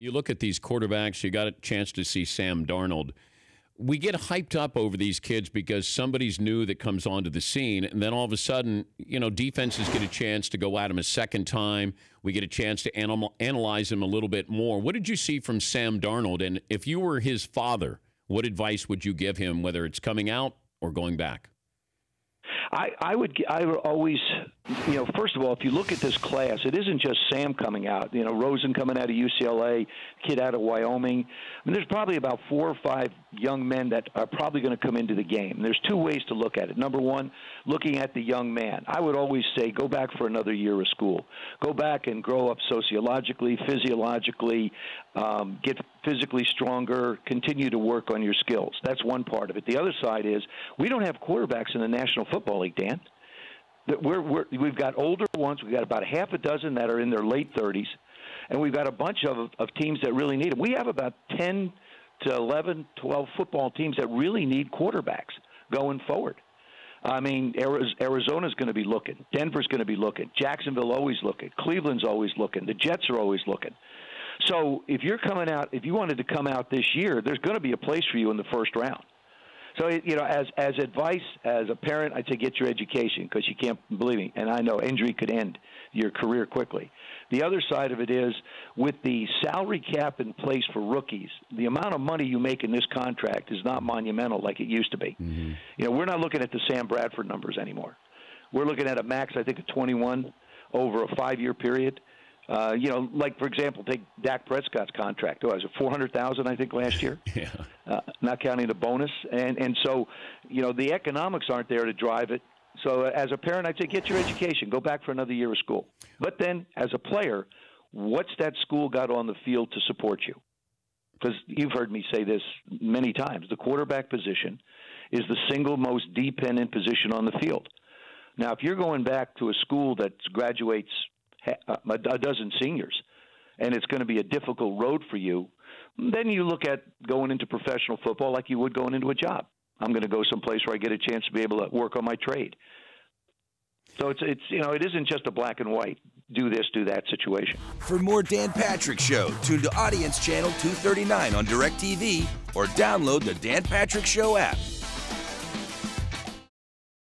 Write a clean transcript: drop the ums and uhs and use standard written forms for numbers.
You look at these quarterbacks, you got a chance to see Sam Darnold. We get hyped up over these kids because somebody's new that comes onto the scene, and then all of a sudden, defenses get a chance to go at him a second time. We get a chance to analyze him a little bit more. What did you see from Sam Darnold? And if you were his father, what advice would you give him, whether it's coming out or going back? I would always, first of all, if you look at this class, it isn't just Sam coming out. Rosen coming out of UCLA, kid out of Wyoming. I mean, there's probably about 4 or 5 young men that are probably going to come into the game. There's 2 ways to look at it. Number one, looking at the young man. I would always say go back for another year of school. Go back and grow up sociologically, physiologically, get physically stronger, continue to work on your skills. That's one part of it. The other side is we don't have quarterbacks in the National Football League, Dan. We've got older ones. We've got about 6 that are in their late 30s, and we've got a bunch of teams that really need them. We have about 10 to 11, 12 football teams that really need quarterbacks going forward. I mean, Arizona's going to be looking. Denver's going to be looking. Jacksonville always looking. Cleveland's always looking. The Jets are always looking. So if you're coming out, if you wanted to come out this year, there's going to be a place for you in the first round. So, as advice, as a parent, I'd say get your education because you can't, believe me, and I know injury could end your career quickly. The other side of it is with the salary cap in place for rookies, the amount of money you make in this contract is not monumental like it used to be. Mm-hmm. We're not looking at the Sam Bradford numbers anymore. We're looking at a max, I think, of 21 over a 5-year period. Like, for example, take Dak Prescott's contract. Was it $400,000, I think, last year? Yeah. Not counting the bonus. And so, the economics aren't there to drive it. So as a parent, I'd say get your education. Go back for another year of school. But then, as a player, what's that school got on the field to support you? Because you've heard me say this many times. The quarterback position is the single most dependent position on the field. Now, if you're going back to a school that graduates a dozen seniors, and it's going to be a difficult road for you, then you look at going into professional football like you would going into a job. I'm going to go someplace where I get a chance to be able to work on my trade. So it isn't just a black and white, do this, do that situation. For more Dan Patrick Show, tune to Audience Channel 239 on DirecTV or download the Dan Patrick Show app.